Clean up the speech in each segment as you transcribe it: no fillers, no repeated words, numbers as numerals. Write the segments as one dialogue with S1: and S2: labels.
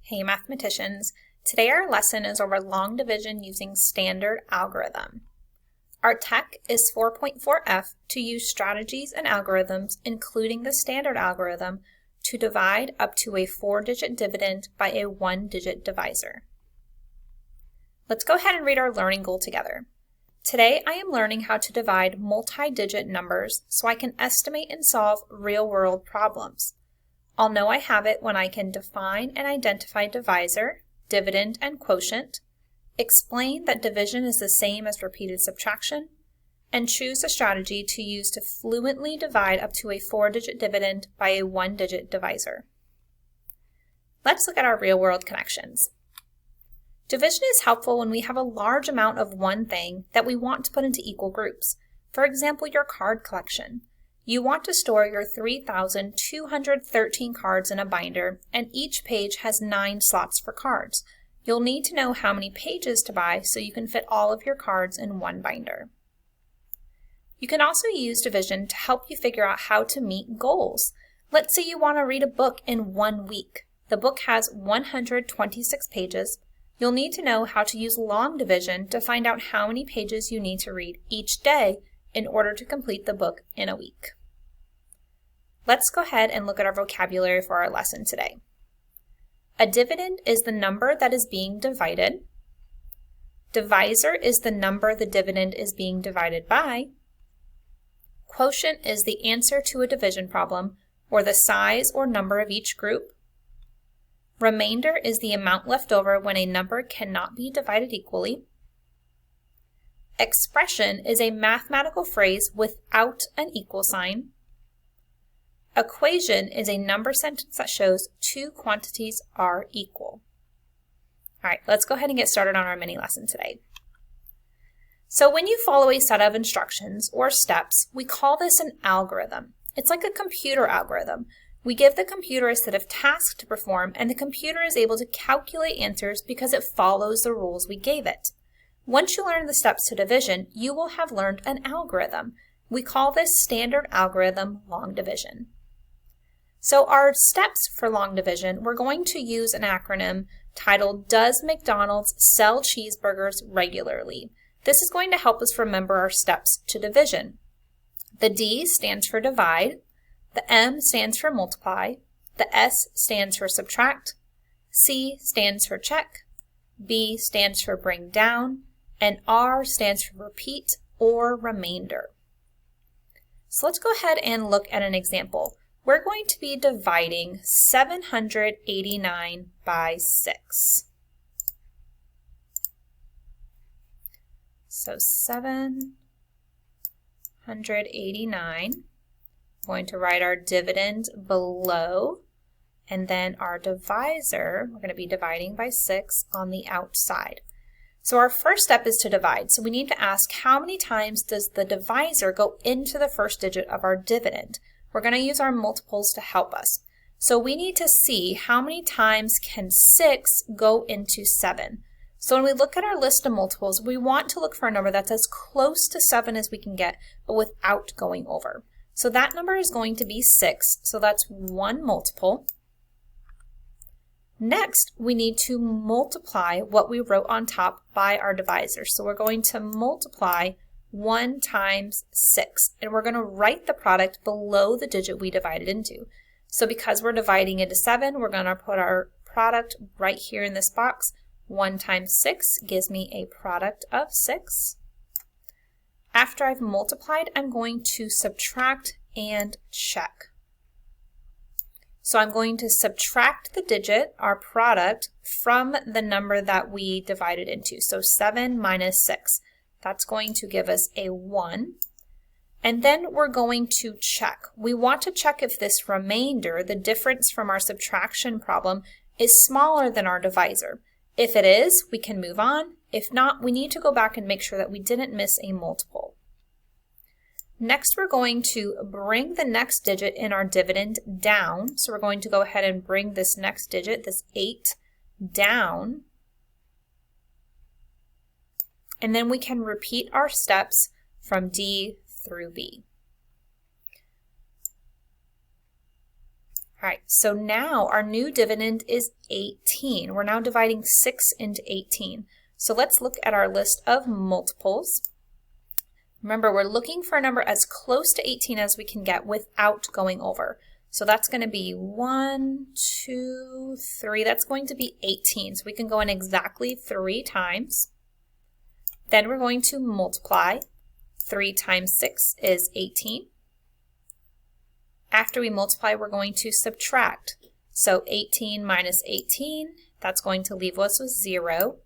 S1: Hey mathematicians, today our lesson is over long division using standard algorithm. Our TEK is 4.4F to use strategies and algorithms, including the standard algorithm, to divide up to a 4-digit dividend by a 1-digit divisor. Let's go ahead and read our learning goal together. Today I am learning how to divide multi-digit numbers so I can estimate and solve real-world problems. I'll know I have it when I can define and identify divisor, dividend, and quotient, explain that division is the same as repeated subtraction, and choose a strategy to use to fluently divide up to a 4-digit dividend by a 1-digit divisor. Let's look at our real-world connections. Division is helpful when we have a large amount of one thing that we want to put into equal groups. For example, your card collection. You want to store your 3,213 cards in a binder, and each page has 9 slots for cards. You'll need to know how many pages to buy so you can fit all of your cards in one binder. You can also use division to help you figure out how to meet goals. Let's say you want to read a book in 1 week. The book has 126 pages. You'll need to know how to use long division to find out how many pages you need to read each day in order to complete the book in a week. Let's go ahead and look at our vocabulary for our lesson today. A dividend is the number that is being divided. Divisor is the number the dividend is being divided by. Quotient is the answer to a division problem, or the size or number of each group. Remainder is the amount left over when a number cannot be divided equally. Expression is a mathematical phrase without an equal sign. Equation is a number sentence that shows two quantities are equal. All right, let's go ahead and get started on our mini lesson today. So when you follow a set of instructions or steps, we call this an algorithm. It's like a computer algorithm. We give the computer a set of tasks to perform, and the computer is able to calculate answers because it follows the rules we gave it. Once you learn the steps to division, you will have learned an algorithm. We call this standard algorithm long division. So our steps for long division, we're going to use an acronym titled, Does McDonald's Sell Cheeseburgers Regularly? This is going to help us remember our steps to division. The D stands for divide, the M stands for multiply, the S stands for subtract, C stands for check, B stands for bring down, and R stands for repeat or remainder. So let's go ahead and look at an example. We're going to be dividing 789 by 6. So 789, I'm going to write our dividend below, and then our divisor, we're going to be dividing by 6 on the outside. So our first step is to divide. So we need to ask how many times does the divisor go into the first digit of our dividend? We're going to use our multiples to help us. So we need to see how many times can 6 go into 7. So when we look at our list of multiples, we want to look for a number that's as close to 7 as we can get, but without going over. So that number is going to be 6, so that's one multiple. Next, we need to multiply what we wrote on top by our divisor. So we're going to multiply 1 times 6, and we're going to write the product below the digit we divided into. So because we're dividing into 7, we're going to put our product right here in this box. 1 times 6 gives me a product of 6. After I've multiplied, I'm going to subtract and check. So I'm going to subtract the digit, our product, from the number that we divided into. So 7 minus 6. That's going to give us a 1. And then we're going to check. We want to check if this remainder, the difference from our subtraction problem, is smaller than our divisor. If it is, we can move on. If not, we need to go back and make sure that we didn't miss a multiple. Next, we're going to bring the next digit in our dividend down. So we're going to go ahead and bring this next digit, this 8, down. And then we can repeat our steps from D through B. All right, so now our new dividend is 18. We're now dividing 6 into 18. So let's look at our list of multiples. Remember, we're looking for a number as close to 18 as we can get without going over. So that's going to be 1, 2, 3. That's going to be 18. So we can go in exactly 3 times. Then we're going to multiply. 3 times 6 is 18. After we multiply, we're going to subtract. So 18 minus 18, that's going to leave us with 0.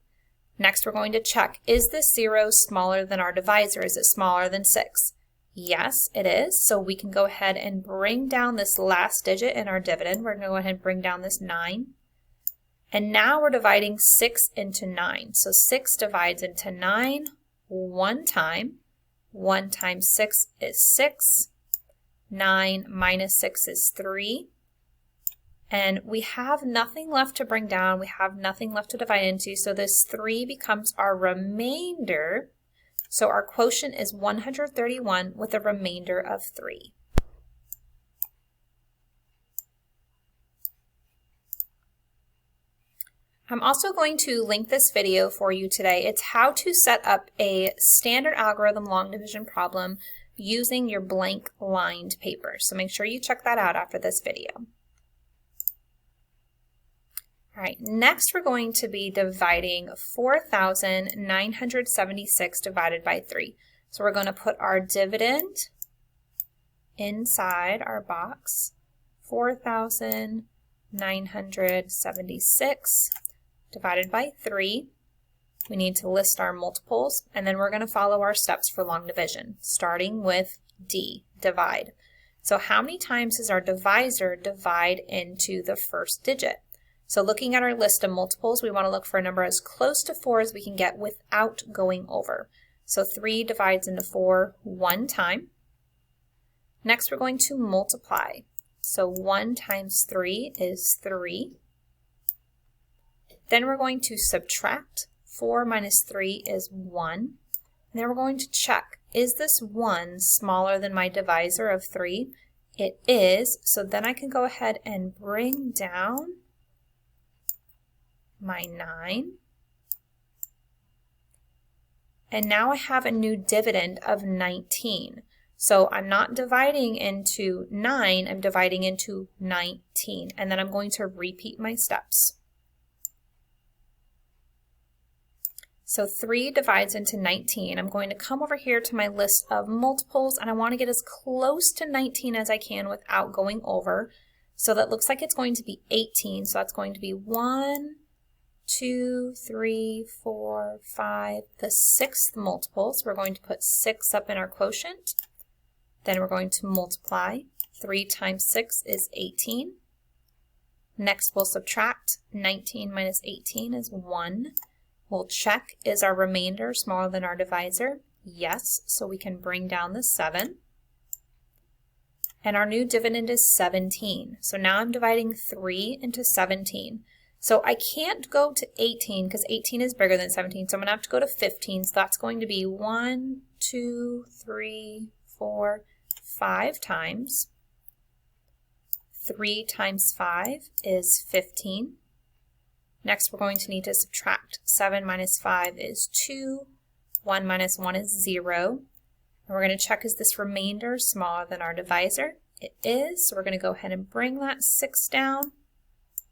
S1: Next, we're going to check, is this 0 smaller than our divisor? Is it smaller than 6? Yes, it is. So we can go ahead and bring down this last digit in our dividend. We're going to go ahead and bring down this 9. And now we're dividing 6 into 9. So 6 divides into 9 one time. 1 times 6 is 6. 9 minus 6 is 3. And we have nothing left to bring down. We have nothing left to divide into. So this 3 becomes our remainder. So our quotient is 131 with a remainder of 3. I'm also going to link this video for you today. It's how to set up a standard algorithm long division problem using your blank lined paper. So make sure you check that out after this video. All right, next we're going to be dividing 4,976 divided by 3. So we're going to put our dividend inside our box, 4,976 divided by 3. We need to list our multiples, and then we're going to follow our steps for long division, starting with D, divide. So how many times does our divisor divide into the first digit? So looking at our list of multiples, we want to look for a number as close to 4 as we can get without going over. So 3 divides into 4 one time. Next, we're going to multiply. So 1 times 3 is 3. Then we're going to subtract. 4 minus 3 is 1. And then we're going to check, is this 1 smaller than my divisor of 3? It is, so then I can go ahead and bring down my 9. And now I have a new dividend of 19. So I'm not dividing into 9, I'm dividing into 19. And then I'm going to repeat my steps. So 3 divides into 19. I'm going to come over here to my list of multiples, and I want to get as close to 19 as I can without going over. So that looks like it's going to be 18. So that's going to be 1, 2, 3, 4, 5, the 6th multiple. So we're going to put 6 up in our quotient. Then we're going to multiply. 3 times 6 is 18. Next we'll subtract. 19 minus 18 is 1. We'll check, is our remainder smaller than our divisor? Yes, so we can bring down the 7. And our new dividend is 17. So now I'm dividing 3 into 17. So I can't go to 18 because 18 is bigger than 17, so I'm going to have to go to 15. So that's going to be 1, 2, 3, 4, 5 times. 3 times 5 is 15. Next, we're going to need to subtract. 7 minus 5 is 2. 1 minus 1 is 0. And we're going to check, is this remainder smaller than our divisor? It is, so we're going to go ahead and bring that 6 down,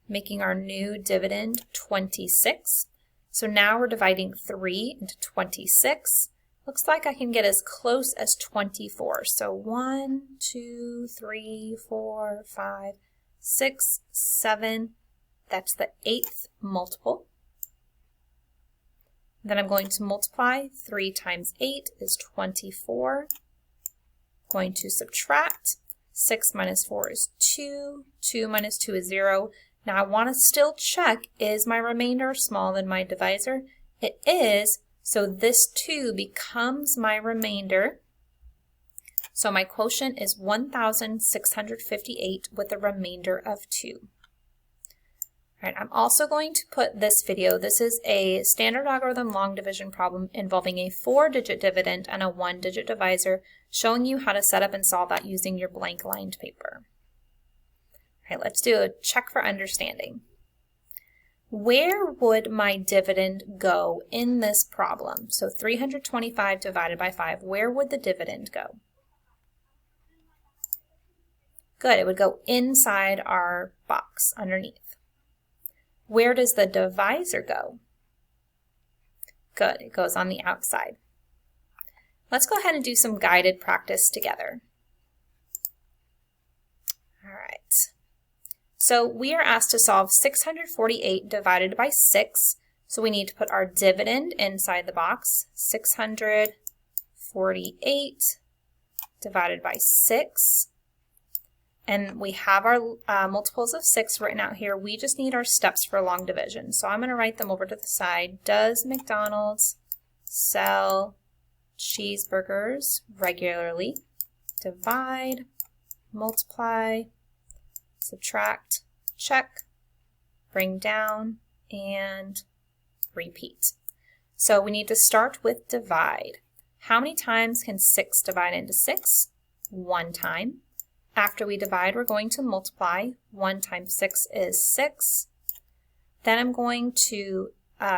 S1: making our new dividend 26. So now we're dividing 3 into 26. Looks like I can get as close as 24. So 1, 2, 3, 4, 5, 6, 7. That's the 8th multiple. Then I'm going to multiply. 3 times 8 is 24. Going to subtract. 6 minus 4 is 2. 2 minus 2 is 0. Now I want to still check, is my remainder smaller than my divisor? It is, so this 2 becomes my remainder. So my quotient is 1,658 with a remainder of 2. All right, I'm also going to put this video. This is a standard algorithm long division problem involving a 4-digit dividend and a 1-digit divisor, showing you how to set up and solve that using your blank lined paper. All right, let's do a check for understanding. Where would my dividend go in this problem? So 325 divided by 5, where would the dividend go? Good, it would go inside our box underneath. Where does the divisor go? Good, it goes on the outside. Let's go ahead and do some guided practice together. All right. So we are asked to solve 648 divided by 6. So we need to put our dividend inside the box. 648 divided by 6. And we have our multiples of 6 written out here. We just need our steps for long division. So I'm going to write them over to the side. Does McDonald's sell cheeseburgers regularly? Divide, multiply, subtract, check, bring down, and repeat. So we need to start with divide. How many times can 6 divide into 6? 1 time. After we divide, we're going to multiply. 1 times 6 is 6. Then I'm going to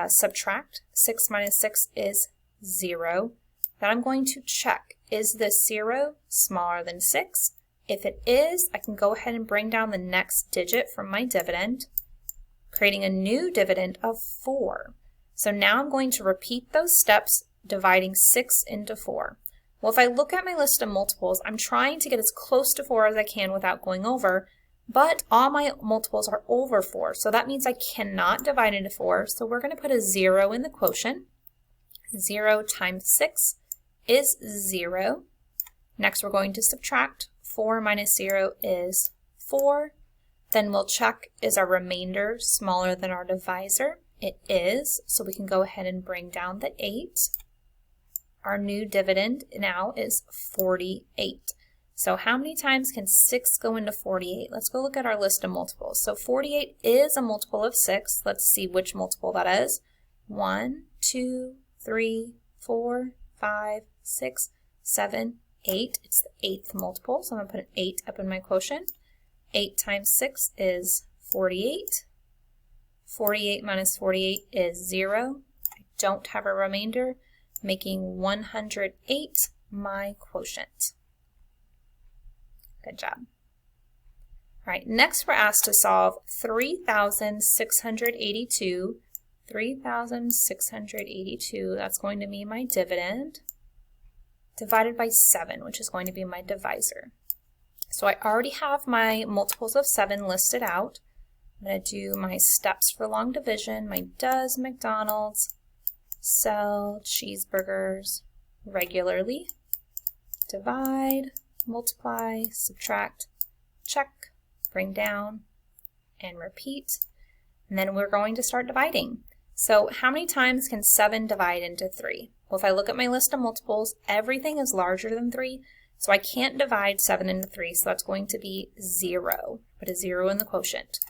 S1: subtract. 6 minus 6 is 0. Then I'm going to check. Is this 0 smaller than 6? If it is, I can go ahead and bring down the next digit from my dividend, creating a new dividend of 4. So now I'm going to repeat those steps, dividing 6 into 4. Well, if I look at my list of multiples, I'm trying to get as close to 4 as I can without going over, but all my multiples are over 4, so that means I cannot divide into 4, so we're going to put a 0 in the quotient. 0 times 6 is 0. Next, we're going to subtract. 4 minus 0 is 4. Then we'll check, is our remainder smaller than our divisor? It is, so we can go ahead and bring down the 8. Our new dividend now is 48. So how many times can 6 go into 48? Let's go look at our list of multiples. So 48 is a multiple of 6. Let's see which multiple that is. 1, 2, 3, 4, 5, 6, 7, 8. It's the 8th multiple, so I'm going to put an 8 up in my quotient. 8 times 6 is 48. 48 minus 48 is 0. I don't have a remainder, making 108 my quotient. Good job. All right, next we're asked to solve 3,682. 3,682, that's going to be my dividend, divided by 7, which is going to be my divisor. So I already have my multiples of 7 listed out. I'm going to do my steps for long division. My does McDonald's sell cheeseburgers regularly? Divide, multiply, subtract, check, bring down, and repeat. And then we're going to start dividing. So how many times can 7 divide into 3? Well, if I look at my list of multiples, everything is larger than 3, so I can't divide 7 into 3, so that's going to be 0. Put a 0 in the quotient.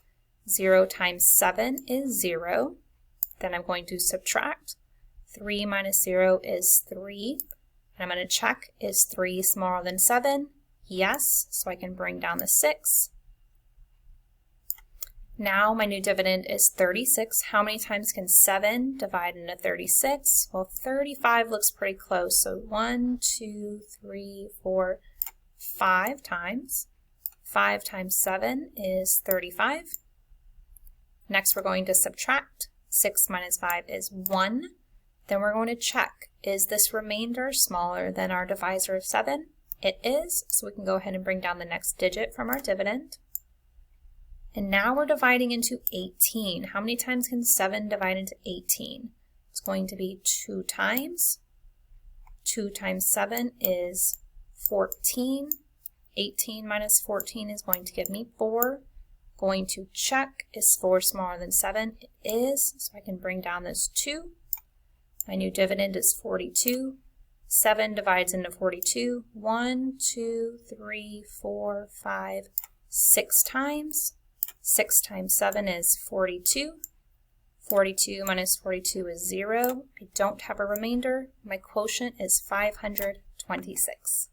S1: 0 times 7 is 0. Then I'm going to subtract. 3 minus 0 is 3. And I'm going to check, is 3 smaller than 7? Yes, so I can bring down the 6. Now my new dividend is 36. How many times can 7 divide into 36? Well, 35 looks pretty close. So 1, 2, 3, 4, 5 times. 5 times 7 is 35. Next we're going to subtract. 6 minus 5 is 1. Then we're going to check, is this remainder smaller than our divisor of 7? It is, so we can go ahead and bring down the next digit from our dividend. And now we're dividing into 18. How many times can 7 divide into 18? It's going to be 2 times. 2 times 7 is 14. 18 minus 14 is going to give me 4. Going to check, is 4 smaller than 7? It is, so I can bring down this 2. My new dividend is 42. 7 divides into 42. 1, 2, 3, 4, 5, 6 times. 6 times 7 is 42. 42 minus 42 is 0. I don't have a remainder. My quotient is 526.